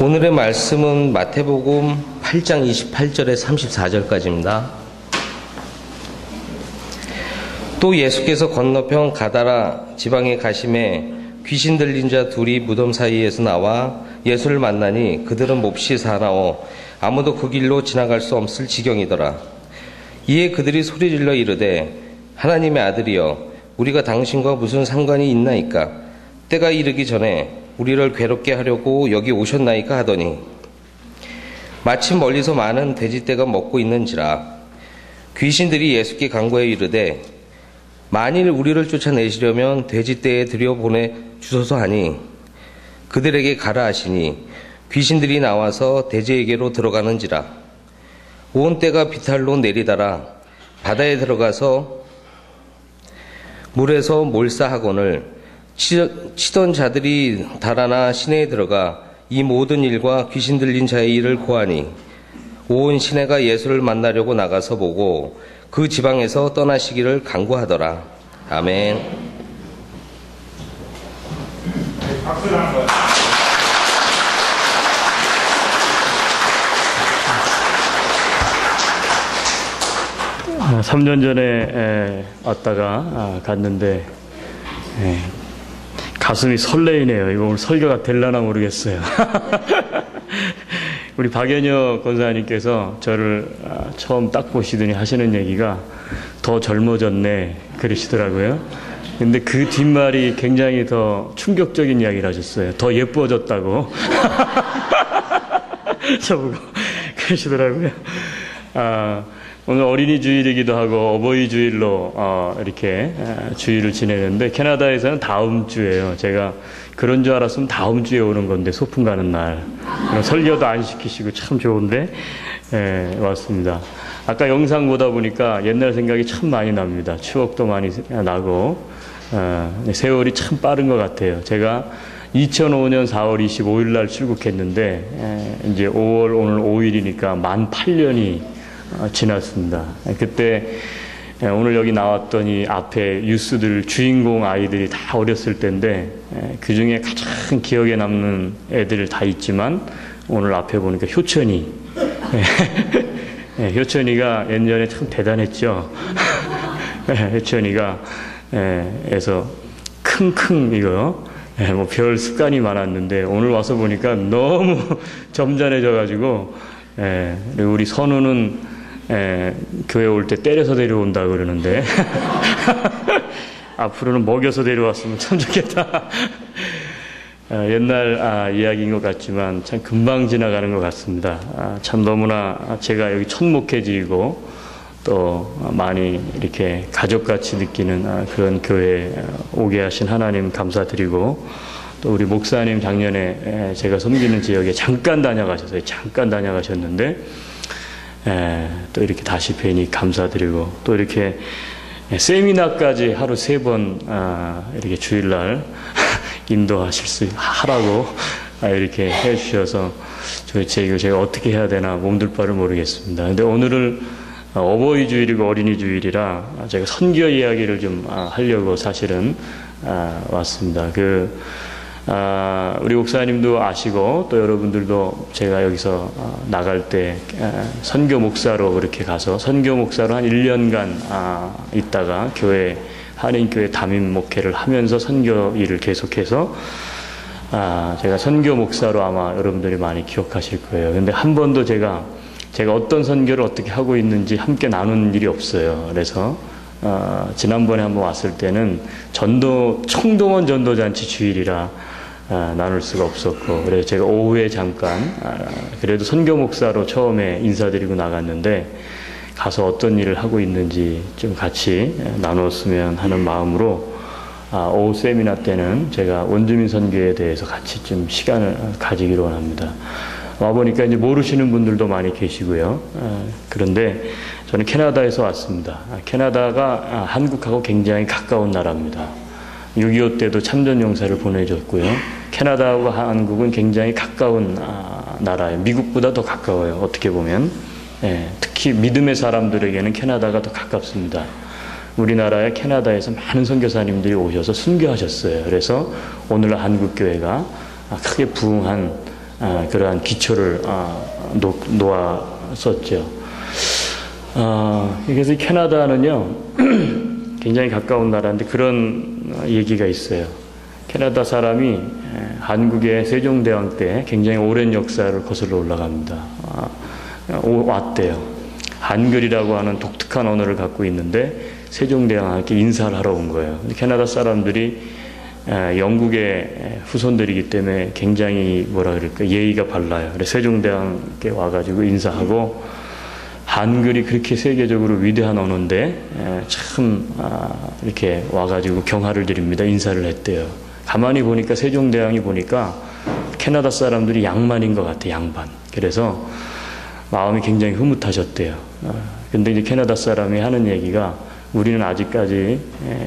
오늘의 말씀은 마태복음 8장 28절에 34절까지입니다. 또 예수께서 건너편 가다라 지방에 가심에 귀신 들린 자 둘이 무덤 사이에서 나와 예수를 만나니 그들은 몹시 사나워 아무도 그 길로 지나갈 수 없을 지경이더라. 이에 그들이 소리질러 이르되 하나님의 아들이여 우리가 당신과 무슨 상관이 있나이까? 때가 이르기 전에 우리를 괴롭게 하려고 여기 오셨나이까 하더니 마침 멀리서 많은 돼지떼가 먹고 있는지라. 귀신들이 예수께 간구하여 이르되 만일 우리를 쫓아내시려면 돼지떼에 들여보내 주소서 하니 그들에게 가라 하시니 귀신들이 나와서 돼지에게로 들어가는지라. 온 떼가 비탈로 내리다라 바다에 들어가서 물에서 몰사하거늘 치던 자들이 달아나 시내에 들어가 이 모든 일과 귀신 들린 자의 일을 고하니 온 시내가 예수를 만나려고 나가서 보고 그 지방에서 떠나시기를 간구하더라. 아멘. 박수를 3년 전에 왔다가 갔는데 가슴이 설레이네요. 이거 오늘 설교가 될라나 모르겠어요. 우리 박연혁 권사님께서 저를 처음 딱 보시더니 하시는 얘기가 더 젊어졌네 그러시더라고요. 근데 그 뒷말이 굉장히 더 충격적인 이야기를 하셨어요. 더 예뻐졌다고. 저보고 그러시더라고요. 오늘 어린이 주일이기도 하고 어버이 주일로 이렇게 주일을 지내는데 캐나다에서는 다음 주예요. 제가 그런 줄 알았으면 다음 주에 오는 건데 소풍 가는 날 설교도 안 시키시고 참 좋은데 왔습니다. 아까 영상 보다 보니까 옛날 생각이 참 많이 납니다. 추억도 많이 나고 세월이 참 빠른 것 같아요. 제가 2005년 4월 25일 날 출국했는데 이제 5월 오늘 5일이니까 만 8년이 지났습니다. 그때 오늘 여기 나왔더니 앞에 유스들 주인공 아이들이 다 어렸을 때인데 그 중에 가장 기억에 남는 애들 다 있지만 오늘 앞에 보니까 효천이 효천이가 옛날에 참 대단했죠. 효천이가 에서 킁킁 이거 뭐 별 습관이 많았는데 오늘 와서 보니까 너무 점잖해져 가지고 우리 선우는 교회 올 때 때려서 데려온다 그러는데 앞으로는 먹여서 데려왔으면 참 좋겠다. 옛날 이야기인 것 같지만 참 금방 지나가는 것 같습니다. 참 너무나 제가 여기 첫 목회지이고 또 많이 이렇게 가족같이 느끼는 그런 교회에 오게 하신 하나님 감사드리고 또 우리 목사님 작년에 제가 섬기는 지역에 잠깐 다녀가셨어요. 잠깐 다녀가셨는데 또 이렇게 다시 뵈니 감사드리고 또 이렇게 세미나까지 하루 3번 이렇게 주일날 인도하실 수 하라고 이렇게 해주셔서 도대체 이거 제가 어떻게 해야 되나 몸둘 바를 모르겠습니다. 근데 오늘은 어버이 주일이고 어린이 주일이라 제가 선교 이야기를 좀 하려고 사실은 왔습니다. 우리 목사님도 아시고 또 여러분들도 제가 여기서 나갈 때 선교 목사로 그렇게 가서 선교 목사로 한 1년간 있다가 한인교회 담임 목회를 하면서 선교 일을 계속해서 제가 선교 목사로 아마 여러분들이 많이 기억하실 거예요. 근데 한 번도 제가 어떤 선교를 어떻게 하고 있는지 함께 나눈 일이 없어요. 그래서 지난번에 한번 왔을 때는 총동원 전도잔치 주일이라 나눌 수가 없었고 그래서 제가 오후에 잠깐 그래도 선교 목사로 처음에 인사드리고 나갔는데 가서 어떤 일을 하고 있는지 좀 같이 나눴으면 하는 마음으로 오후 세미나 때는 제가 원주민 선교에 대해서 같이 좀 시간을 가지기로 합니다. 와보니까 이제 모르시는 분들도 많이 계시고요. 그런데 저는 캐나다에서 왔습니다. 캐나다가 한국하고 굉장히 가까운 나라입니다. 6.25 때도 참전용사를 보내줬고요. 캐나다와 한국은 굉장히 가까운 나라예요. 미국보다 더 가까워요. 어떻게 보면. 특히 믿음의 사람들에게는 캐나다가 더 가깝습니다. 우리나라에 캐나다에서 많은 선교사님들이 오셔서 순교하셨어요. 그래서 오늘날 한국교회가 크게 부흥한 그러한 기초를 놓았었죠. 그래서 캐나다는요 굉장히 가까운 나라인데 그런 얘기가 있어요. 캐나다 사람이 한국의 세종대왕 때 굉장히 오랜 역사를 거슬러 올라갑니다. 왔대요. 한글이라고 하는 독특한 언어를 갖고 있는데 세종대왕께 인사를 하러 온 거예요. 캐나다 사람들이 영국의 후손들이기 때문에 굉장히 뭐라 그럴까 예의가 발라요. 그래서 세종대왕께 와가지고 인사하고 한글이 그렇게 세계적으로 위대한 언어인데 참 이렇게 와가지고 경하를 드립니다. 인사를 했대요. 가만히 보니까 세종대왕이 보니까 캐나다 사람들이 양반인 것 같아, 양반. 그래서 마음이 굉장히 흐뭇하셨대요. 근데 이제 캐나다 사람이 하는 얘기가 우리는 아직까지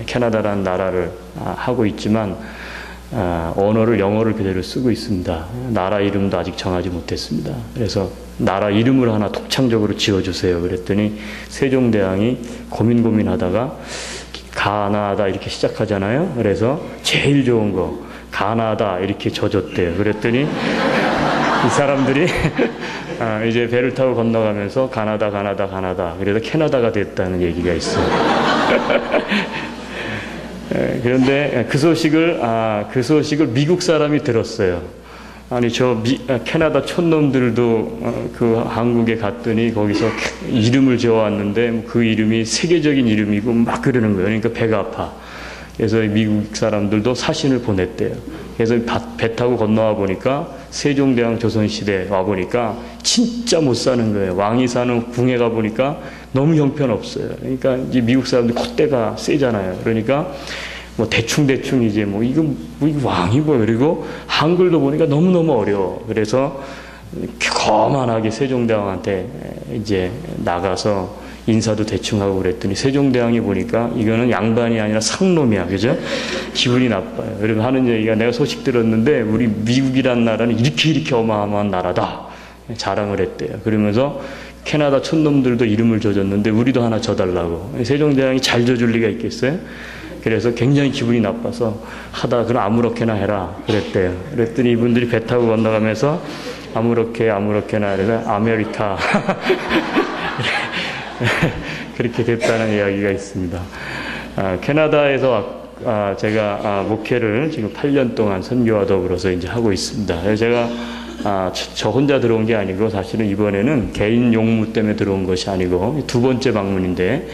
캐나다라는 나라를 하고 있지만 언어를 영어를 그대로 쓰고 있습니다. 나라 이름도 아직 정하지 못했습니다. 그래서 나라 이름을 하나 독창적으로 지어주세요. 그랬더니 세종대왕이 고민하다가 가나다 이렇게 시작하잖아요. 그래서 제일 좋은 거 가나다 이렇게 져줬대요. 그랬더니 이 사람들이 이제 배를 타고 건너가면서 가나다 그래서 캐나다가 됐다는 얘기가 있어요. 그런데 그 소식을 미국 사람이 들었어요. 아니 캐나다 촌놈들도 그 한국에 갔더니 거기서 이름을 지어왔는데 그 이름이 세계적인 이름이고 막 그러는 거예요. 그러니까 배가 아파. 그래서 미국 사람들도 사신을 보냈대요. 그래서 배 타고 건너와 보니까 세종대왕 조선시대 와 보니까 진짜 못 사는 거예요. 왕이 사는 궁에 가 보니까 너무 형편없어요. 그러니까 이제 미국 사람들 콧대가 세잖아요. 그러니까 뭐 대충 이제 뭐 이거 왕이 뭐 그리고 한글도 보니까 너무너무 어려워. 그래서 거만하게 세종대왕한테 이제 나가서 인사도 대충 하고 그랬더니 세종대왕이 보니까 이거는 양반이 아니라 상놈이야. 그죠? 기분이 나빠요. 그리고 하는 얘기가 내가 소식 들었는데 우리 미국이란 나라는 이렇게 어마어마한 나라다. 자랑을 했대요. 그러면서 캐나다 촌놈들도 이름을 줘줬는데 우리도 하나 줘달라고. 세종대왕이 잘 줘줄 리가 있겠어요? 그래서 굉장히 기분이 나빠서 그럼 아무렇게나 해라 그랬대요. 그랬더니 이분들이 배 타고 건너가면서 아무렇게나 그래서 아메리카 그렇게 됐다는 이야기가 있습니다. 캐나다에서 제가 목회를 지금 8년 동안 선교와 더불어서 이제 하고 있습니다. 그래서 제가 저 혼자 들어온 게 아니고 사실은 이번에는 개인 용무 때문에 들어온 것이 아니고 두 번째 방문인데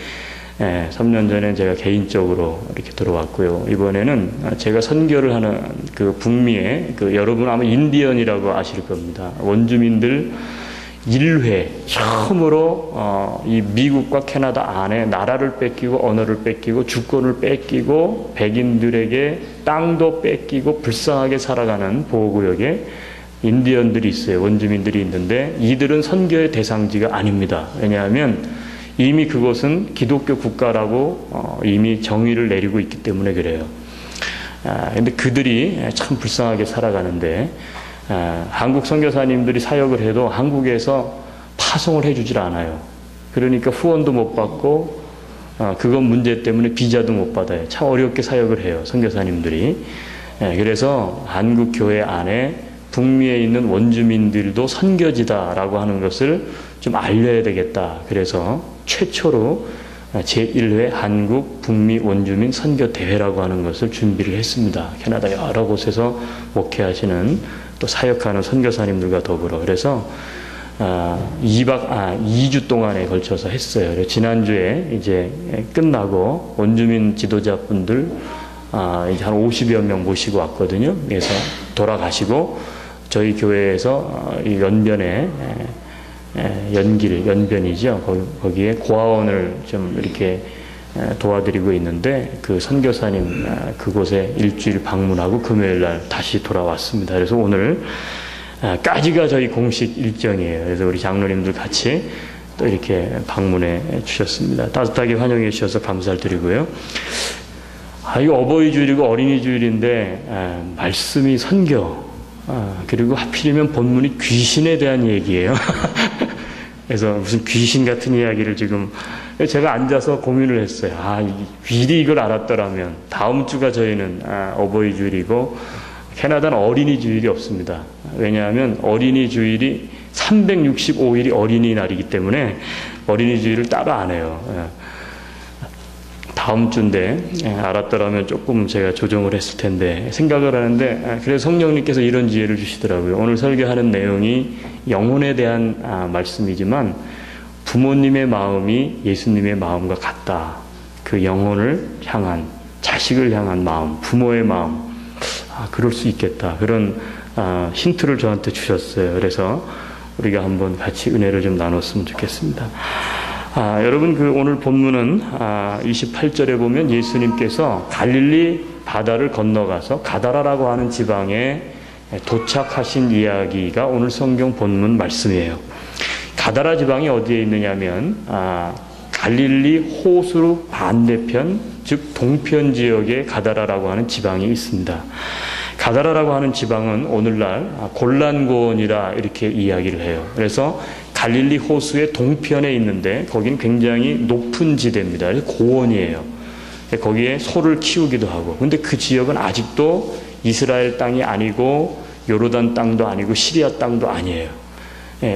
3년 전에 제가 개인적으로 이렇게 들어왔고요. 이번에는 제가 선교를 하는 그 북미에 여러분 아마 인디언이라고 아실 겁니다. 원주민들 1회 처음으로 이 미국과 캐나다 안에 나라를 뺏기고 언어를 뺏기고 주권을 뺏기고 백인들에게 땅도 뺏기고 불쌍하게 살아가는 보호구역에 인디언들이 있어요. 원주민들이 있는데 이들은 선교의 대상지가 아닙니다. 왜냐하면 이미 그곳은 기독교 국가라고 이미 정의를 내리고 있기 때문에 그래요. 근데 그들이 참 불쌍하게 살아가는데 한국 선교사님들이 사역을 해도 한국에서 파송을 해주질 않아요. 그러니까 후원도 못 받고 그건 문제 때문에 비자도 못 받아요. 참 어렵게 사역을 해요. 선교사님들이. 그래서 한국 교회 안에 북미에 있는 원주민들도 선교지다라고 하는 것을 좀 알려야 되겠다. 그래서 최초로 제1회 한국 북미 원주민 선교대회라고 하는 것을 준비를 했습니다. 캐나다 여러 곳에서 목회하시는 또 사역하는 선교사님들과 더불어. 그래서 2주 동안에 걸쳐서 했어요. 지난주에 이제 끝나고 원주민 지도자분들 이제 한 50여 명 모시고 왔거든요. 그래서 돌아가시고 저희 교회에서 이 연변에 연변이죠. 거기에 고아원을 좀 이렇게 도와드리고 있는데 그 선교사님 그곳에 일주일 방문하고 금요일 날 다시 돌아왔습니다. 그래서 오늘까지가 저희 공식 일정이에요. 그래서 우리 장로님들 같이 또 이렇게 방문해 주셨습니다. 따뜻하게 환영해 주셔서 감사를 드리고요. 이거 어버이 주일이고 어린이 주일인데 말씀이 선교 그리고 하필이면 본문이 귀신에 대한 얘기예요. 그래서 무슨 귀신 같은 이야기를 지금 제가 앉아서 고민을 했어요. 미리 이걸 알았더라면 다음 주가 저희는 어버이 주일이고 캐나다는 어린이 주일이 없습니다. 왜냐하면 어린이 주일이 365일이 어린이날이기 때문에 어린이 주일을 따로 안 해요. 다음 주인데 알았더라면 조금 제가 조정을 했을 텐데 생각을 하는데, 그래서 성령님께서 이런 지혜를 주시더라고요. 오늘 설교하는 내용이 영혼에 대한 말씀이지만 부모님의 마음이 예수님의 마음과 같다. 그 영혼을 향한, 자식을 향한 마음, 부모의 마음, 그럴 수 있겠다. 그런 힌트를 저한테 주셨어요. 그래서 우리가 한번 같이 은혜를 좀 나눴으면 좋겠습니다. 여러분, 오늘 본문은 28절에 보면 예수님께서 갈릴리 바다를 건너가서 가다라라고 하는 지방에 도착하신 이야기가 오늘 성경 본문 말씀이에요. 가다라 지방이 어디에 있느냐면 갈릴리 호수 반대편, 즉 동편 지역에 가다라라고 하는 지방이 있습니다. 가다라라고 하는 지방은 오늘날 골란고원이라 이렇게 이야기를 해요. 그래서 갈릴리 호수의 동편에 있는데 거긴 굉장히 높은 지대입니다. 고원이에요. 거기에 소를 키우기도 하고. 근데 그 지역은 아직도 이스라엘 땅이 아니고 요르단 땅도 아니고 시리아 땅도 아니에요.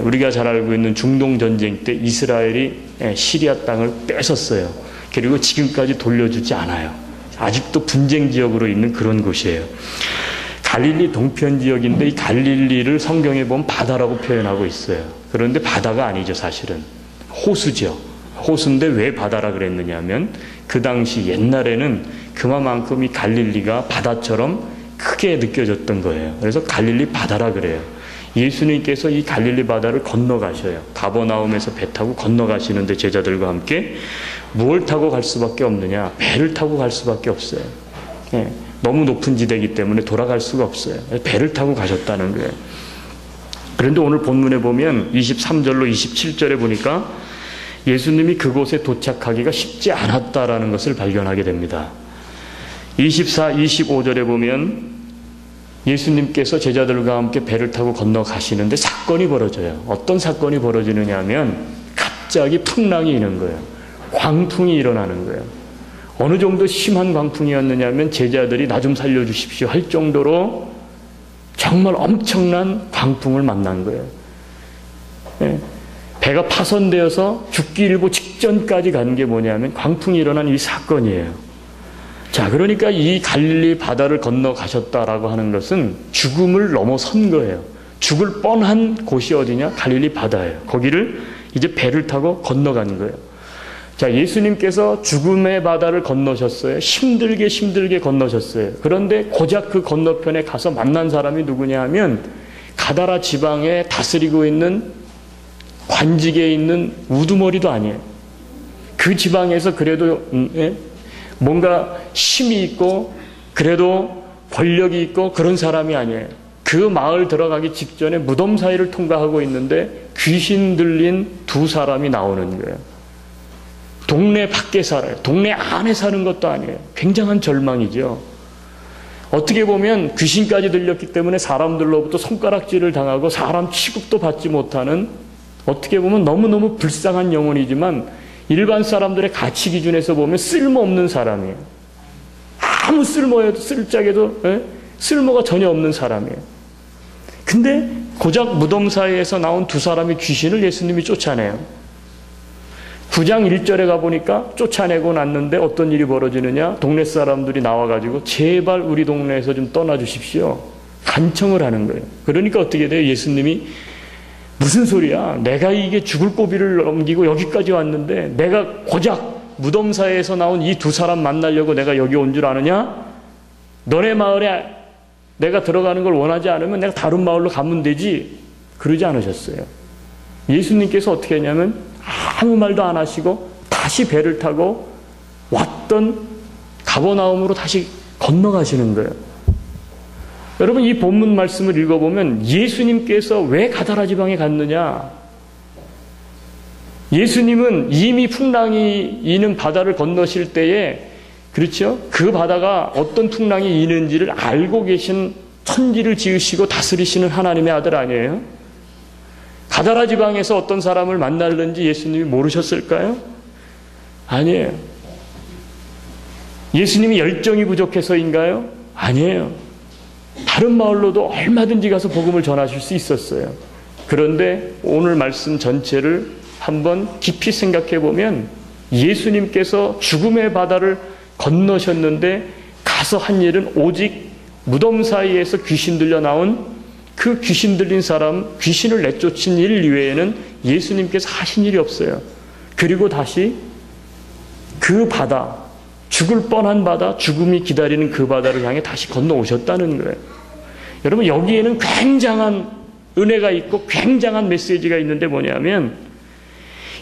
우리가 잘 알고 있는 중동 전쟁 때 이스라엘이 시리아 땅을 뺏었어요. 그리고 지금까지 돌려주지 않아요. 아직도 분쟁 지역으로 있는 그런 곳이에요. 갈릴리 동편 지역인데 이 갈릴리를 성경에 보면 바다라고 표현하고 있어요. 그런데 바다가 아니죠, 사실은. 호수죠. 호수인데 왜 바다라 그랬느냐 하면 그 당시 옛날에는 그만큼 이 갈릴리가 바다처럼 크게 느껴졌던 거예요. 그래서 갈릴리 바다라 그래요. 예수님께서 이 갈릴리 바다를 건너가셔요. 가버나움에서 배 타고 건너가시는데 제자들과 함께 무엇을 타고 갈 수밖에 없느냐? 배를 타고 갈 수밖에 없어요. 너무 높은 지대이기 때문에 돌아갈 수가 없어요. 배를 타고 가셨다는 거예요. 그런데 오늘 본문에 보면 23절로 27절에 보니까 예수님이 그곳에 도착하기가 쉽지 않았다라는 것을 발견하게 됩니다. 24, 25절에 보면 예수님께서 제자들과 함께 배를 타고 건너가시는데 사건이 벌어져요. 어떤 사건이 벌어지느냐 하면 갑자기 풍랑이 있는 거예요. 광풍이 일어나는 거예요. 어느 정도 심한 광풍이었느냐 하면 제자들이 나 좀 살려주십시오 할 정도로 정말 엄청난 광풍을 만난 거예요. 배가 파손되어서 죽기 일보 직전까지 간 게 뭐냐면 광풍이 일어난 이 사건이에요. 자, 그러니까 이 갈릴리 바다를 건너가셨다라고 하는 것은 죽음을 넘어선 거예요. 죽을 뻔한 곳이 어디냐? 갈릴리 바다예요. 거기를 이제 배를 타고 건너간 거예요. 자, 예수님께서 죽음의 바다를 건너셨어요. 힘들게 건너셨어요. 그런데 고작 그 건너편에 가서 만난 사람이 누구냐 하면 가다라 지방에 다스리고 있는 관직에 있는 우두머리도 아니에요. 그 지방에서 그래도 뭔가 힘이 있고 그래도 권력이 있고 그런 사람이 아니에요. 그 마을 들어가기 직전에 무덤 사이를 통과하고 있는데 귀신 들린 두 사람이 나오는 거예요. 동네 밖에 살아요. 동네 안에 사는 것도 아니에요. 굉장한 절망이죠. 어떻게 보면 귀신까지 들렸기 때문에 사람들로부터 손가락질을 당하고 사람 취급도 받지 못하는, 어떻게 보면 너무너무 불쌍한 영혼이지만 일반 사람들의 가치 기준에서 보면 쓸모없는 사람이에요. 아무 쓸짝에도 쓸모가 전혀 없는 사람이에요. 근데 고작 무덤 사이에서 나온 두 사람의 귀신을 예수님이 쫓아내요. 9장 1절에 가보니까 쫓아내고 났는데 어떤 일이 벌어지느냐? 동네 사람들이 나와가지고 제발 우리 동네에서 좀 떠나주십시오. 간청을 하는 거예요. 그러니까 어떻게 돼요? 예수님이 무슨 소리야? 내가 이게 죽을 고비를 넘기고 여기까지 왔는데 내가 고작 무덤 사이에서 나온 이 두 사람 만나려고 내가 여기 온 줄 아느냐? 너네 마을에 내가 들어가는 걸 원하지 않으면 내가 다른 마을로 가면 되지. 그러지 않으셨어요. 예수님께서 어떻게 했냐면 아무 말도 안 하시고 다시 배를 타고 왔던 가버나움으로 다시 건너가시는 거예요. 여러분, 이 본문 말씀을 읽어보면 예수님께서 왜 가다라 지방에 갔느냐? 예수님은 이미 풍랑이 이는 바다를 건너실 때에, 그렇죠? 그 바다가 어떤 풍랑이 이는지를 알고 계신, 천지를 지으시고 다스리시는 하나님의 아들 아니에요? 가다라 지방에서 어떤 사람을 만나는지 예수님이 모르셨을까요? 아니에요. 예수님이 열정이 부족해서인가요? 아니에요. 다른 마을로도 얼마든지 가서 복음을 전하실 수 있었어요. 그런데 오늘 말씀 전체를 한번 깊이 생각해 보면 예수님께서 죽음의 바다를 건너셨는데 가서 한 일은 오직 무덤 사이에서 귀신 들려 나온 그 귀신 들린 사람, 귀신을 내쫓은 일 이외에는 예수님께서 하신 일이 없어요. 그리고 다시 그 바다, 죽을 뻔한 바다, 죽음이 기다리는 그 바다를 향해 다시 건너오셨다는 거예요. 여러분, 여기에는 굉장한 은혜가 있고 굉장한 메시지가 있는데 뭐냐면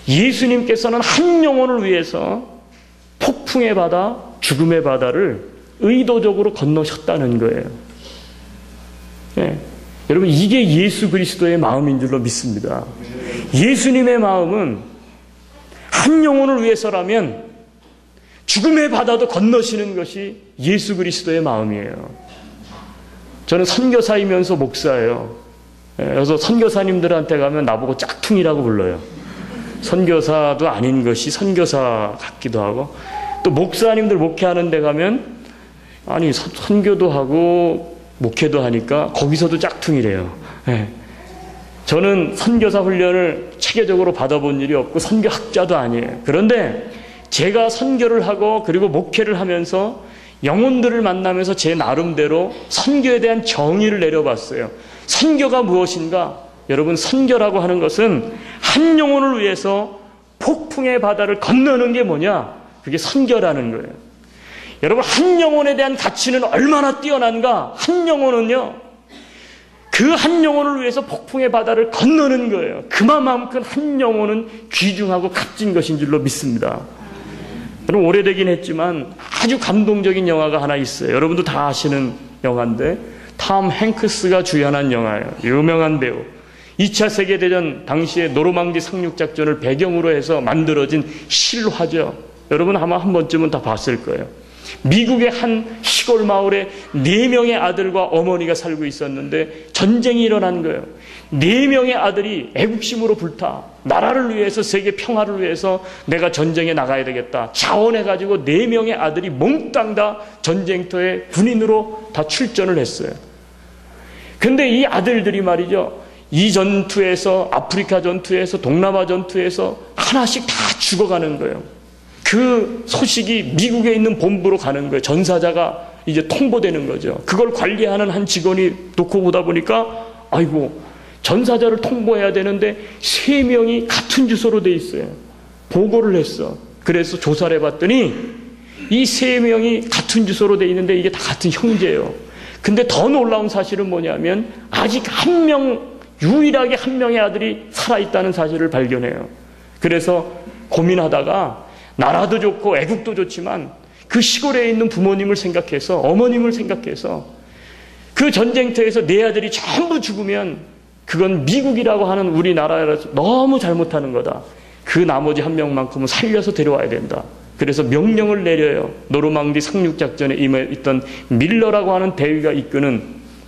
예수님께서는 한 영혼을 위해서 폭풍의 바다, 죽음의 바다를 의도적으로 건너셨다는 거예요. 네. 여러분, 이게 예수 그리스도의 마음인 줄로 믿습니다. 예수님의 마음은 한 영혼을 위해서라면 죽음의 바다도 건너시는 것이 예수 그리스도의 마음이에요. 저는 선교사이면서 목사예요. 그래서 선교사님들한테 가면 나보고 짝퉁이라고 불러요. 선교사도 아닌 것이 선교사 같기도 하고, 또 목사님들 목회하는 데 가면 아니 선교도 하고 목회도 하니까 거기서도 짝퉁이래요. 저는 선교사 훈련을 체계적으로 받아본 일이 없고 선교학자도 아니에요. 그런데 제가 선교를 하고 그리고 목회를 하면서 영혼들을 만나면서 제 나름대로 선교에 대한 정의를 내려봤어요. 선교가 무엇인가? 여러분, 선교라고 하는 것은 한 영혼을 위해서 폭풍의 바다를 건너는 게 뭐냐? 그게 선교라는 거예요. 여러분, 한 영혼에 대한 가치는 얼마나 뛰어난가? 한 영혼은요, 그 한 영혼을 위해서 폭풍의 바다를 건너는 거예요. 그만큼 한 영혼은 귀중하고 값진 것인 줄로 믿습니다. 여러분, 오래되긴 했지만 아주 감동적인 영화가 하나 있어요. 여러분도 다 아시는 영화인데 톰 행크스가 주연한 영화예요. 유명한 배우. 2차 세계대전 당시에 노르망디 상륙작전을 배경으로 해서 만들어진 실화죠. 여러분 아마 한 번쯤은 다 봤을 거예요. 미국의 한 시골 마을에 4명의 아들과 어머니가 살고 있었는데 전쟁이 일어난 거예요. 4명의 아들이 애국심으로 불타 나라를 위해서, 세계 평화를 위해서 내가 전쟁에 나가야 되겠다 자원해가지고 4명의 아들이 몽땅 다 전쟁터에 군인으로 다 출전을 했어요. 근데 이 아들들이 말이죠, 이 전투에서, 아프리카 전투에서, 동남아 전투에서 하나씩 다 죽어가는 거예요. 그 소식이 미국에 있는 본부로 가는 거예요. 전사자가 이제 통보되는 거죠. 그걸 관리하는 한 직원이 놓고 보다 보니까 아이고, 전사자를 통보해야 되는데 3명이 같은 주소로 돼 있어요. 보고를 했어. 그래서 조사를 해봤더니 이 3명이 같은 주소로 돼 있는데 이게 다 같은 형제예요. 근데 더 놀라운 사실은 뭐냐면 아직 한 명, 유일하게 한 명의 아들이 살아있다는 사실을 발견해요. 그래서 고민하다가 나라도 좋고 애국도 좋지만 그 시골에 있는 부모님을 생각해서, 어머님을 생각해서 그 전쟁터에서 내 아들이 전부 죽으면 그건 미국이라고 하는 우리나라에서 너무 잘못하는 거다. 그 나머지 한 명만큼은 살려서 데려와야 된다. 그래서 명령을 내려요. 노르망디 상륙작전에 임했던 밀러라고 하는 대위가 이끄는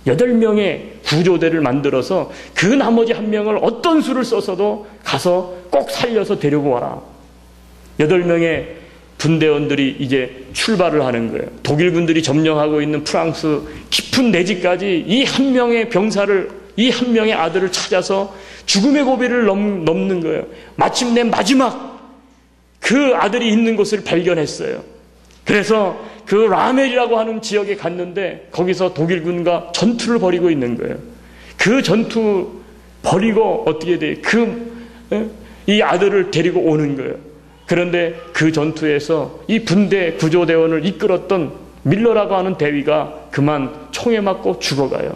8명의 구조대를 만들어서 그 나머지 한 명을 어떤 수를 써서도 가서 꼭 살려서 데리고 와라. 8명의 분대원들이 이제 출발을 하는 거예요. 독일군들이 점령하고 있는 프랑스 깊은 내지까지 이 한 명의 병사를, 이 한 명의 아들을 찾아서 죽음의 고비를 넘는 거예요. 마침내 마지막 그 아들이 있는 곳을 발견했어요. 그래서 그 라멜이라고 하는 지역에 갔는데 거기서 독일군과 전투를 벌이고 있는 거예요. 그 전투 벌이고 어떻게 돼? 이 아들을 데리고 오는 거예요. 그런데 그 전투에서 이 분대 구조대원을 이끌었던 밀러라고 하는 대위가 그만 총에 맞고 죽어가요.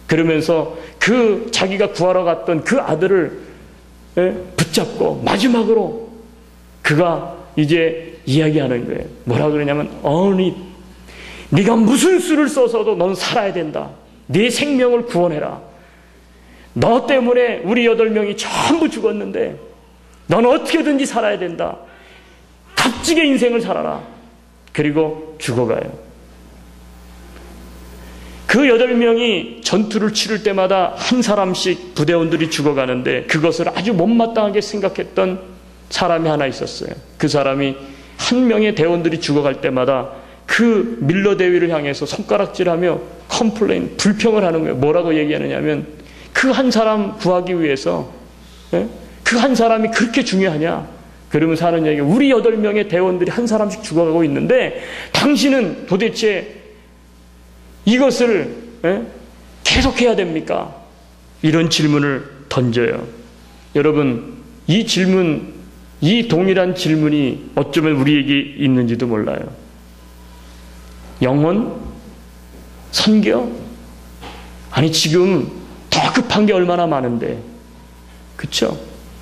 그러면서 그 자기가 구하러 갔던 그 아들을 붙잡고 마지막으로 그가 이제 이야기하는 거예요. 뭐라 그러냐면, 네가 무슨 수를 써서도 넌 살아야 된다. 네 생명을 구원해라. 너 때문에 우리 8명이 전부 죽었는데 넌 어떻게든지 살아야 된다. 값지게 인생을 살아라. 그리고 죽어가요. 그 8명이 전투를 치를 때마다 한 사람씩 부대원들이 죽어가는데 그것을 아주 못마땅하게 생각했던 사람이 하나 있었어요. 그 사람이 한 명의 대원들이 죽어갈 때마다 그 밀러 대위를 향해서 손가락질하며 컴플레인, 불평을 하는 거예요. 뭐라고 얘기하느냐면 그 한 사람 구하기 위해서 그 한 사람이 그렇게 중요하냐? 그러면서 하는 얘기가 우리 8명의 대원들이 한 사람씩 죽어가고 있는데 당신은 도대체 이것을 계속해야 됩니까? 이런 질문을 던져요. 여러분, 이 질문, 이 동일한 질문이 어쩌면 우리에게 있는지도 몰라요. 영혼? 선교? 아니 지금 더 급한 게 얼마나 많은데, 그쵸?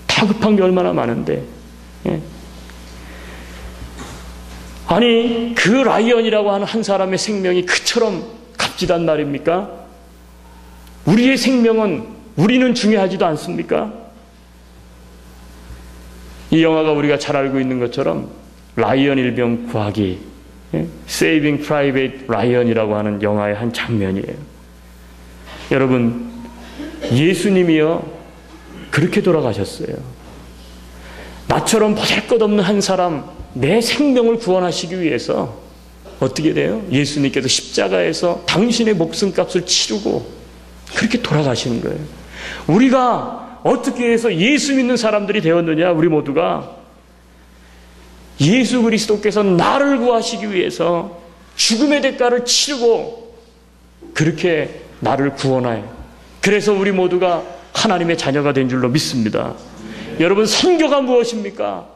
더 급한 게 얼마나 많은데, 아니 그 라이언이라고 하는 한 사람의 생명이 그처럼 값지단 말입니까? 우리의 생명은 우리는 중요하지도 않습니까? 이 영화가 우리가 잘 알고 있는 것처럼 라이언 일병 구하기, Saving Private Ryan이라고 하는 영화의 한 장면이에요. 여러분, 예수님이요 그렇게 돌아가셨어요. 나처럼 보잘것없는 한 사람, 내 생명을 구원하시기 위해서 어떻게 돼요? 예수님께서 십자가에서 당신의 목숨값을 치르고 그렇게 돌아가시는 거예요. 우리가 어떻게 해서 예수 믿는 사람들이 되었느냐? 우리 모두가 예수 그리스도께서 나를 구하시기 위해서 죽음의 대가를 치르고 그렇게 나를 구원하여, 그래서 우리 모두가 하나님의 자녀가 된 줄로 믿습니다. 여러분, 선교가 무엇입니까?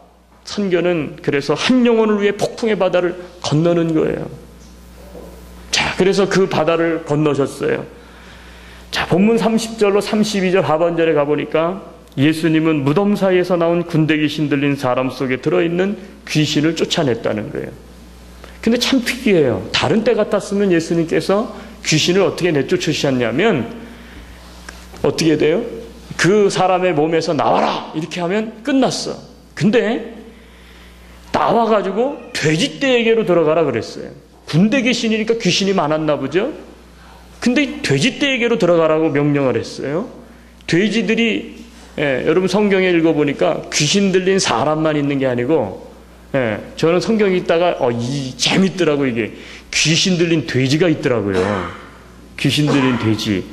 선교는 그래서 한 영혼을 위해 폭풍의 바다를 건너는 거예요. 자, 그래서 그 바다를 건너셨어요. 자, 본문 30절로 32절 하반절에 가보니까 예수님은 무덤 사이에서 나온 군대 귀신 들린 사람 속에 들어있는 귀신을 쫓아냈다는 거예요. 근데 참 특이해요. 다른 때 같았으면 예수님께서 귀신을 어떻게 내쫓으셨냐면 어떻게 돼요? 그 사람의 몸에서 나와라! 이렇게 하면 끝났어. 근데 나와가지고 돼지떼에게로 들어가라 그랬어요. 군대 귀신이니까 귀신이 많았나 보죠? 근데 돼지떼에게로 들어가라고 명령을 했어요. 돼지들이, 여러분 성경에 읽어보니까 귀신 들린 사람만 있는 게 아니고, 저는 성경에 있다가 재밌더라고. 이게 귀신 들린 돼지가 있더라고요. 귀신 들린 돼지.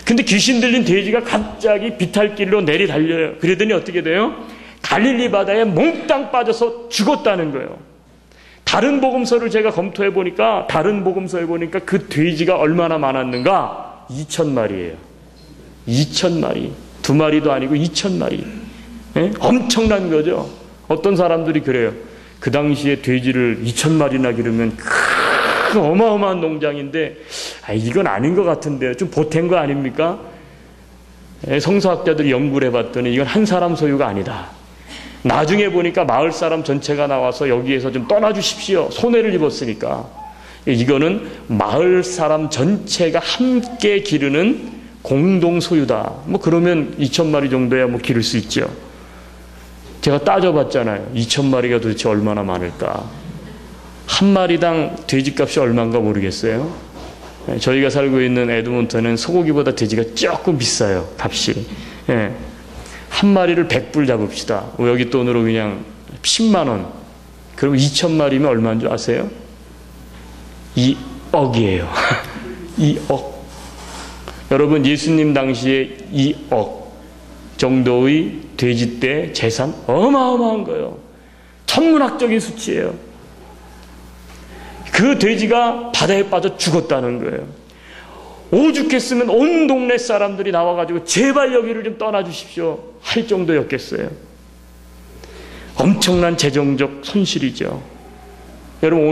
근데 귀신 들린 돼지가 갑자기 비탈길로 내리 달려요. 그러더니 어떻게 돼요? 갈릴리 바다에 몽땅 빠져서 죽었다는 거예요. 다른 복음서를 제가 검토해 보니까, 다른 복음서에 보니까 그 돼지가 얼마나 많았는가? 2,000마리예요. 2,000마리. 2마리도 아니고 2,000마리. 엄청난 거죠. 어떤 사람들이 그래요. 그 당시에 돼지를 2,000마리나 기르면 큰 어마어마한 농장인데, 이건 아닌 것 같은데요. 좀 보탠 거 아닙니까? 성서학자들이 연구를 해봤더니 이건 한 사람 소유가 아니다. 나중에 보니까 마을 사람 전체가 나와서 여기에서 좀 떠나주십시오. 손해를 입었으니까. 이거는 마을 사람 전체가 함께 기르는 공동 소유다. 뭐 그러면 2,000마리 정도야 뭐 기를 수 있죠. 제가 따져봤잖아요. 2,000마리가 도대체 얼마나 많을까. 한 마리당 돼지값이 얼마인가 모르겠어요. 저희가 살고 있는 에드몬턴은 소고기보다 돼지가 조금 비싸요. 값이. 한 마리를 100불 잡읍시다. 여기 돈으로 그냥 10만 원. 그럼 2,000마리면 얼마인 줄 아세요? 2억이에요. 2억. 여러분, 예수님 당시에 2억 정도의 돼지떼 재산 어마어마한 거예요. 천문학적인 수치예요. 그 돼지가 바다에 빠져 죽었다는 거예요. 오죽했으면 온 동네 사람들이 나와가지고 제발 여기를 좀 떠나주십시오 할 정도였겠어요. 엄청난 재정적 손실이죠. 여러분,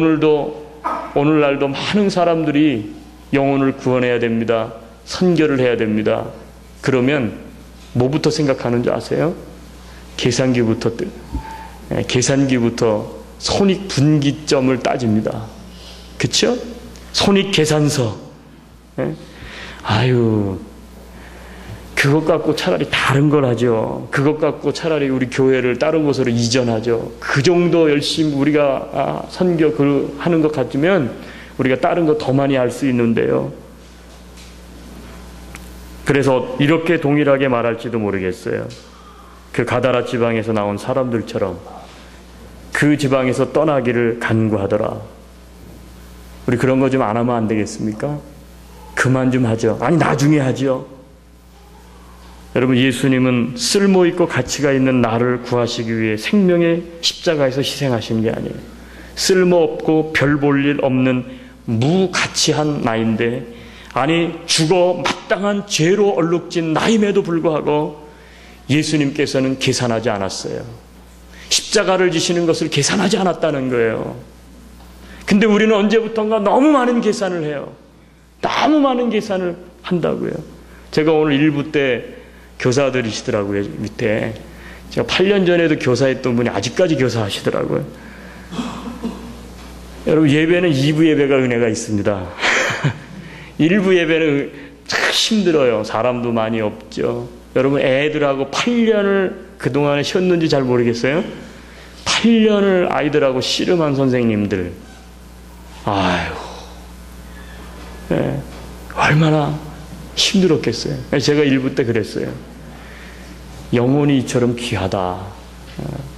오늘날도 많은 사람들이 영혼을 구원해야 됩니다. 선교를 해야 됩니다. 그러면 뭐부터 생각하는 줄 아세요? 계산기부터 손익분기점을 따집니다. 그쵸? 손익계산서. 그것 갖고 차라리 다른 걸 하죠. 그것 갖고 차라리 우리 교회를 다른 곳으로 이전하죠. 그 정도 열심히 우리가 선교 하는 것 같으면 우리가 다른 거 더 많이 알 수 있는데요. 그래서 이렇게 동일하게 말할지도 모르겠어요. 그 가다라 지방에서 나온 사람들처럼 그 지방에서 떠나기를 간구하더라. 우리 그런 거 좀 안 하면 안 되겠습니까? 그만 좀 하죠. 아니 나중에 하죠. 여러분, 예수님은 쓸모있고 가치가 있는 나를 구하시기 위해 생명의 십자가에서 희생하신 게 아니에요. 쓸모없고 별 볼 일 없는 무가치한 나인데, 아니 죽어 마땅한 죄로 얼룩진 나임에도 불구하고 예수님께서는 계산하지 않았어요. 십자가를 지시는 것을 계산하지 않았다는 거예요. 근데 우리는 언제부턴가 너무 많은 계산을 해요. 너무 많은 계산을 한다고요. 제가 오늘 일부 때 교사들이시더라고요. 밑에 제가 8년 전에도 교사했던 분이 아직까지 교사하시더라고요. 여러분, 예배는 2부 예배가 은혜가 있습니다. 1부 예배는 참 힘들어요. 사람도 많이 없죠. 여러분, 애들하고 8년을 그동안에 쉬었는지 잘 모르겠어요. 8년을 아이들하고 씨름한 선생님들, 아유, 네, 얼마나 힘들었겠어요. 제가 1부 때 그랬어요. 영혼이 이처럼 귀하다.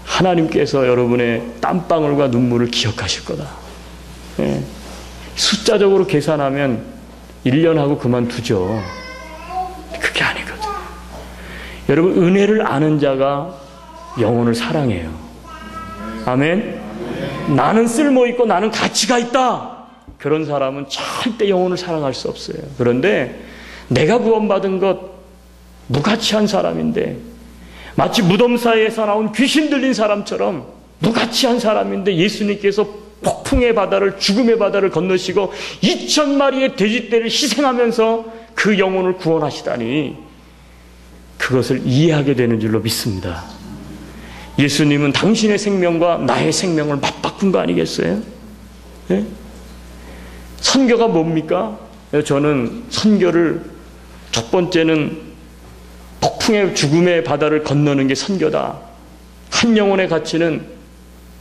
하나님께서 여러분의 땀방울과 눈물을 기억하실 거다. 네. 숫자적으로 계산하면 1년 하고 그만두죠. 그게 아니거든요. 여러분, 은혜를 아는 자가 영혼을 사랑해요. 아멘? 나는 쓸모있고 나는 가치가 있다. 그런 사람은 절대 영혼을 사랑할 수 없어요. 그런데 내가 구원받은 것 무가치한 사람인데, 마치 무덤 사이에서 나온 귀신 들린 사람처럼 무가치한 사람인데 예수님께서 폭풍의 바다를, 죽음의 바다를 건너시고 2,000마리의 돼지떼를 희생하면서 그 영혼을 구원하시다니, 그것을 이해하게 되는 줄로 믿습니다. 예수님은 당신의 생명과 나의 생명을 맞바꾼 거 아니겠어요? 네? 선교가 뭡니까? 저는 선교를, 첫 번째는 폭풍의 죽음의 바다를 건너는 게 선교다. 한 영혼의 가치는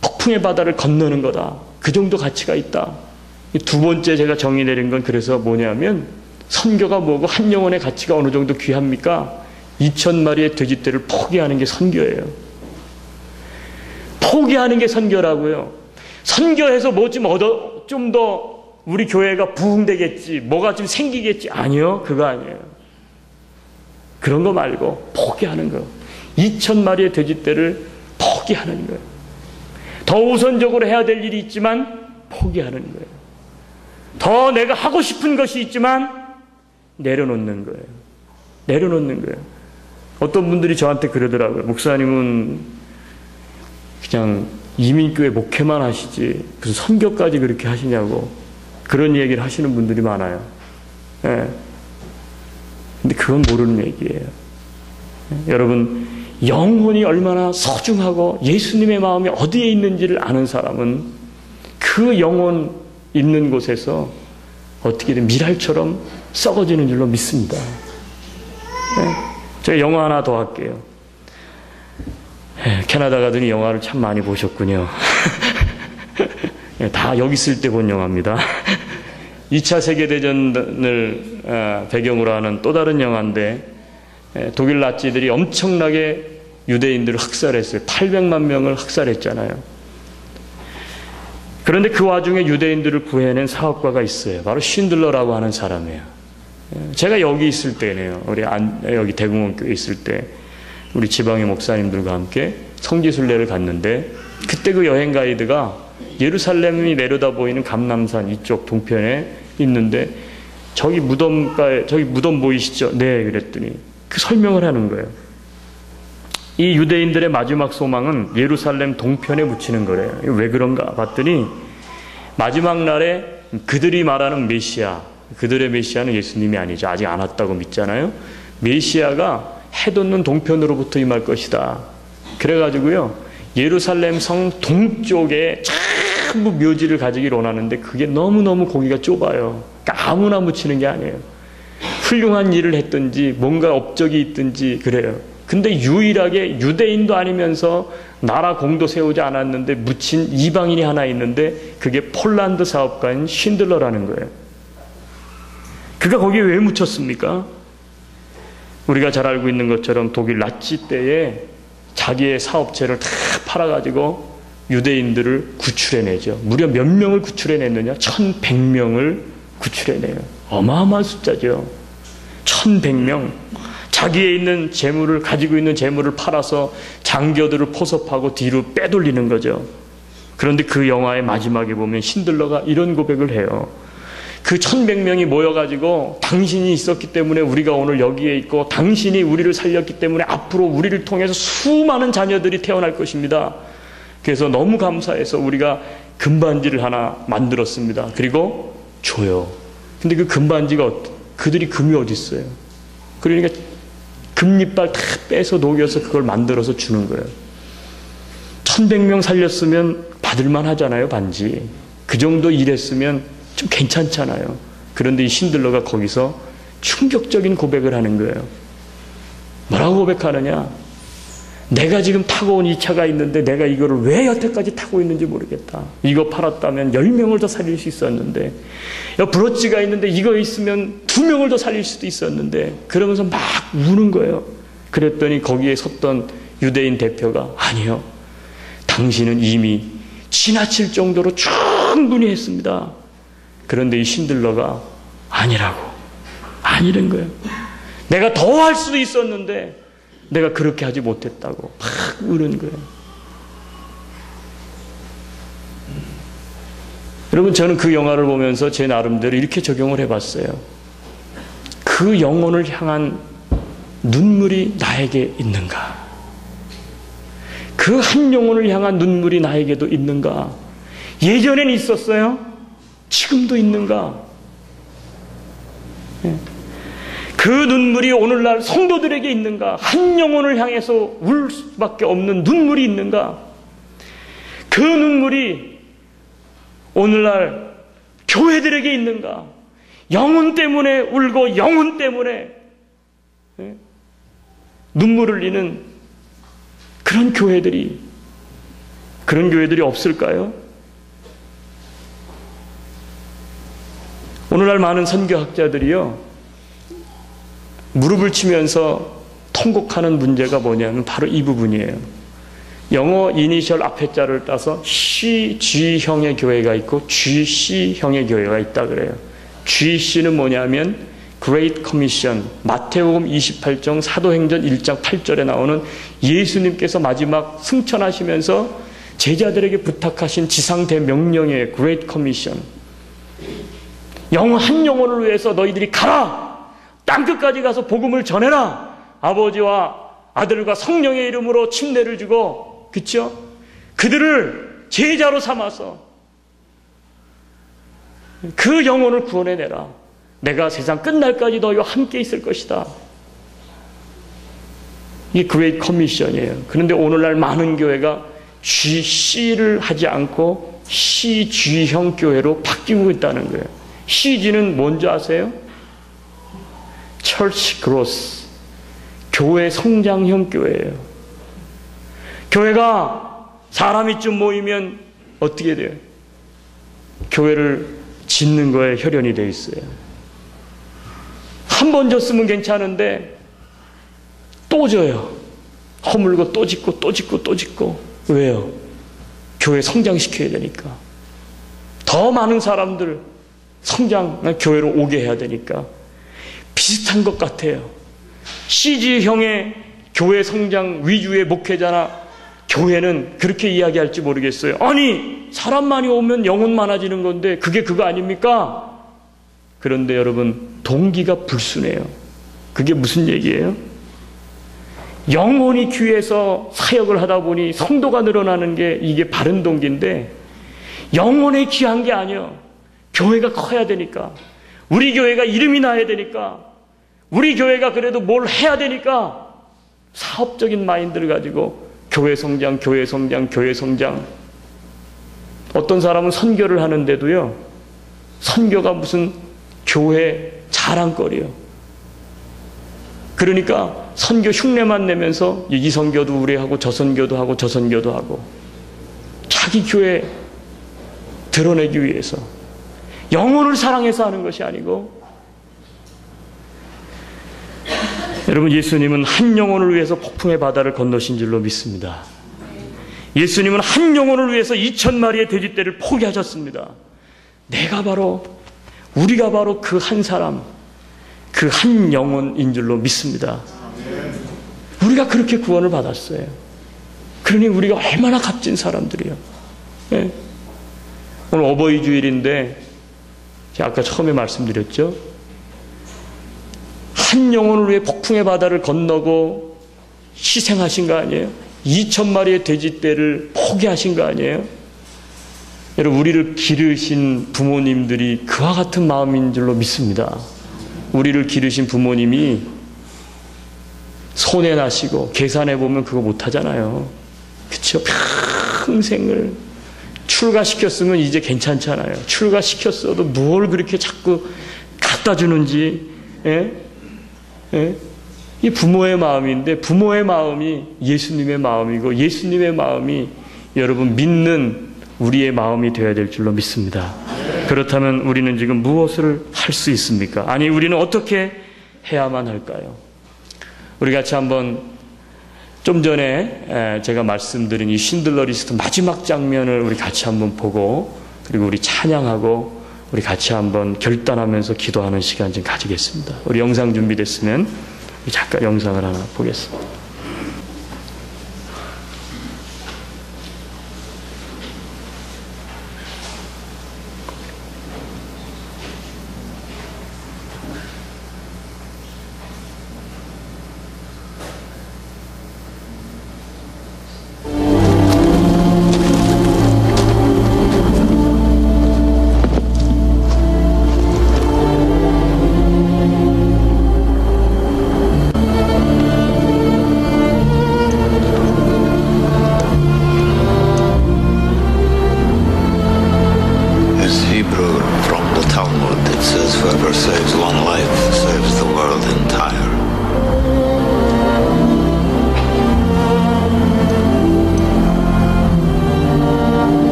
폭풍의 바다를 건너는 거다. 그 정도 가치가 있다. 두 번째 제가 정의 내린 건 그래서 뭐냐면, 선교가 뭐고 한 영혼의 가치가 어느 정도 귀합니까? 2,000마리의 돼지떼를 포기하는 게 선교예요. 포기하는 게 선교라고요. 선교해서 뭐 좀 더 우리 교회가 부흥되겠지, 뭐가 좀 생기겠지. 아니요, 그거 아니에요. 그런 거 말고 포기하는 거. 2,000마리의 돼지떼를 포기하는 거예요. 더 우선적으로 해야 될 일이 있지만 포기하는 거예요. 더 내가 하고 싶은 것이 있지만 내려놓는 거예요. 내려놓는 거예요. 어떤 분들이 저한테 그러더라고요. 목사님은 그냥 이민교회 목회만 하시지 무슨 선교까지 그렇게 하시냐고, 그런 얘기를 하시는 분들이 많아요. 예. 근데 그건 모르는 얘기예요. 여러분, 영혼이 얼마나 소중하고 예수님의 마음이 어디에 있는지를 아는 사람은 그 영혼 있는 곳에서 어떻게든 미랄처럼 썩어지는 줄로 믿습니다. 제가 영화 하나 더 할게요. 캐나다 가더니 영화를 참 많이 보셨군요. 다 여기 있을 때 본 영화입니다. 2차 세계대전을 배경으로 하는 또 다른 영화인데, 독일 나치들이 엄청나게 유대인들을 학살했어요. 800만 명을 학살했잖아요. 그런데 그 와중에 유대인들을 구해낸 사업가가 있어요. 바로 쉰들러라고 하는 사람이에요. 제가 여기 있을 때네요. 여기 대공원교회 있을 때 우리 지방의 목사님들과 함께 성지순례를 갔는데, 그때 그 여행 가이드가 예루살렘이 내려다 보이는 감람산 이쪽 동편에 있는데, 저기 무덤가에, 저기 무덤 보이시죠? 네, 그랬더니 그 설명을 하는 거예요. 이 유대인들의 마지막 소망은 예루살렘 동편에 묻히는 거래요. 왜 그런가 봤더니, 마지막 날에 그들이 말하는 메시아, 그들의 메시아는 예수님이 아니죠. 아직 안 왔다고 믿잖아요. 메시아가 해 돋는 동편으로부터 임할 것이다. 그래가지고요, 예루살렘 성 동쪽에 전부 묘지를 가지기를 원하는데 그게 너무너무 거기가 좁아요. 그러니까 아무나 묻히는 게 아니에요. 훌륭한 일을 했든지 뭔가 업적이 있든지 그래요. 근데 유일하게 유대인도 아니면서 나라 공도 세우지 않았는데 묻힌 이방인이 하나 있는데, 그게 폴란드 사업가인 쉰들러라는 거예요. 그가 거기에 왜 묻혔습니까? 우리가 잘 알고 있는 것처럼 독일 나치 때에 자기의 사업체를 다 팔아가지고 유대인들을 구출해내죠. 무려 몇 명을 구출해냈느냐? 1,100명을 구출해내요. 어마어마한 숫자죠. 1100명. 자기의 있는 재물을, 가지고 있는 재물을 팔아서 장교들을 포섭하고 뒤로 빼돌리는 거죠. 그런데 그 영화의 마지막에 보면 신들러가 이런 고백을 해요. 그 1100명이 모여가지고 당신이 있었기 때문에 우리가 오늘 여기에 있고, 당신이 우리를 살렸기 때문에 앞으로 우리를 통해서 수많은 자녀들이 태어날 것입니다. 그래서 너무 감사해서 우리가 금반지를 하나 만들었습니다. 그리고 줘요. 근데 그 금반지가 그들이 금이 어디 있어요? 그러니까 금리빨 다 빼서 녹여서 그걸 만들어서 주는 거예요. 1100명 살렸으면 받을만 하잖아요, 반지. 그 정도 일했으면 좀 괜찮잖아요. 그런데 이 신들러가 거기서 충격적인 고백을 하는 거예요. 뭐라고 고백하느냐? 내가 지금 타고 온 이 차가 있는데 내가 이거를 왜 여태까지 타고 있는지 모르겠다. 이거 팔았다면 10명을 더 살릴 수 있었는데, 브로치가 있는데 이거 있으면 2명을 더 살릴 수도 있었는데, 그러면서 막 우는 거예요. 그랬더니 거기에 섰던 유대인 대표가, 아니요, 당신은 이미 지나칠 정도로 충분히 했습니다. 그런데 이 신들러가 아니란 거예요. 내가 더 할 수도 있었는데 내가 그렇게 하지 못했다고 막 우는 거예요. 여러분, 저는 그 영화를 보면서 제 나름대로 이렇게 적용을 해봤어요. 그 영혼을 향한 눈물이 나에게 있는가? 그 한 영혼을 향한 눈물이 나에게도 있는가? 예전엔 있었어요? 지금도 있는가? 그 눈물이 오늘날 성도들에게 있는가? 한 영혼을 향해서 울 수밖에 없는 눈물이 있는가? 그 눈물이 오늘날 교회들에게 있는가? 영혼 때문에 울고 영혼 때문에 눈물을 흘리는 그런 교회들이 없을까요? 오늘날 많은 선교학자들이요, 무릎을 치면서 통곡하는 문제가 뭐냐면 바로 이 부분이에요. 영어 이니셜 앞에 자를 따서 CG형의 교회가 있고 GC형의 교회가 있다 그래요. GC는 뭐냐면 Great Commission, 마태복음 28장, 사도행전 1장 8절에 나오는 예수님께서 마지막 승천하시면서 제자들에게 부탁하신 지상대명령의 Great Commission. 한 영혼을 위해서 너희들이 가라! 땅끝까지 가서 복음을 전해라! 아버지와 아들과 성령의 이름으로 침례를 주고, 그쵸? 그들을 제자로 삼아서 그 영혼을 구원해내라. 내가 세상 끝날까지 너희와 함께 있을 것이다. 이게 그레이트 커미션이에요. 그런데 오늘날 많은 교회가 GC를 하지 않고 CG형 교회로 바뀌고 있다는 거예요. CG는 뭔지 아세요? Church Growth, 교회 성장형 교회예요. 교회가 사람이 좀 모이면 어떻게 돼요? 교회를 짓는 거에 혈연이 돼 있어요. 한 번 졌으면 괜찮은데 또 져요. 허물고 또 짓고 또 짓고 또 짓고. 왜요? 교회 성장시켜야 되니까. 더 많은 사람들 교회로 오게 해야 되니까. 비슷한 것 같아요. CG형의 교회 성장 위주의 목회자나 교회는 그렇게 이야기할지 모르겠어요. 아니, 사람 많이 오면 영혼 많아지는 건데 그게 그거 아닙니까? 그런데 여러분, 동기가 불순해요. 그게 무슨 얘기예요? 영혼이 귀해서 사역을 하다 보니 성도가 늘어나는 게 이게 바른 동기인데, 영혼에 귀한 게 아니에요. 교회가 커야 되니까, 우리 교회가 이름이 나야 되니까, 우리 교회가 그래도 뭘 해야 되니까 사업적인 마인드를 가지고 교회 성장. 어떤 사람은 선교를 하는데도요, 선교가 무슨 교회 자랑거리요. 그러니까 선교 흉내만 내면서 이 선교도 우리하고 저 선교도 하고 자기 교회 드러내기 위해서, 영혼을 사랑해서 하는 것이 아니고. 여러분, 예수님은 한 영혼을 위해서 폭풍의 바다를 건너신 줄로 믿습니다. 예수님은 한 영혼을 위해서 2000마리의 돼지떼를 포기하셨습니다. 내가 바로 우리가 바로 그 한 사람, 그 한 영혼인 줄로 믿습니다. 우리가 그렇게 구원을 받았어요. 그러니 우리가 얼마나 값진 사람들이요. 예. 오늘 어버이 주일인데 제가 아까 처음에 말씀드렸죠. 한 영혼을 위해 폭풍의 바다를 건너고 희생하신 거 아니에요? 2,000마리의 돼지떼를 포기하신 거 아니에요? 여러분, 우리를 기르신 부모님들이 그와 같은 마음인 줄로 믿습니다. 우리를 기르신 부모님이 손해 나시고 계산해 보면 그거 못 하잖아요. 그렇죠? 평생을 출가시켰으면 이제 괜찮잖아요. 출가시켰어도 뭘 그렇게 자꾸 갖다 주는지. 예? 예? 이 부모의 마음인데, 부모의 마음이 예수님의 마음이고 예수님의 마음이 여러분 믿는 우리의 마음이 되어야 될 줄로 믿습니다. 그렇다면 우리는 지금 무엇을 할 수 있습니까? 아니, 우리는 어떻게 해야만 할까요? 우리 같이 한번 좀 전에 제가 말씀드린 이 쉰들러 리스트 마지막 장면을 우리 같이 한번 보고, 그리고 우리 찬양하고 우리 같이 한번 결단하면서 기도하는 시간 좀 가지겠습니다. 우리 영상 준비됐으면 잠깐 영상을 하나 보겠습니다.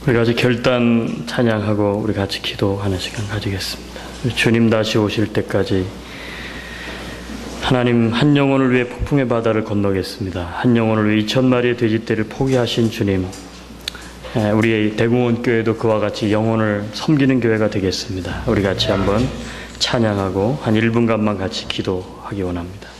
우리 같이 결단 찬양하고 우리 같이 기도하는 시간 가지겠습니다. 주님 다시 오실 때까지 하나님, 한 영혼을 위해 폭풍의 바다를 건너겠습니다. 한 영혼을 위해 2,000마리의 돼지떼를 포기하신 주님, 우리의 대공원 교회도 그와 같이 영혼을 섬기는 교회가 되겠습니다. 우리 같이 한번 찬양하고 한 1분간만 같이 기도하기 원합니다.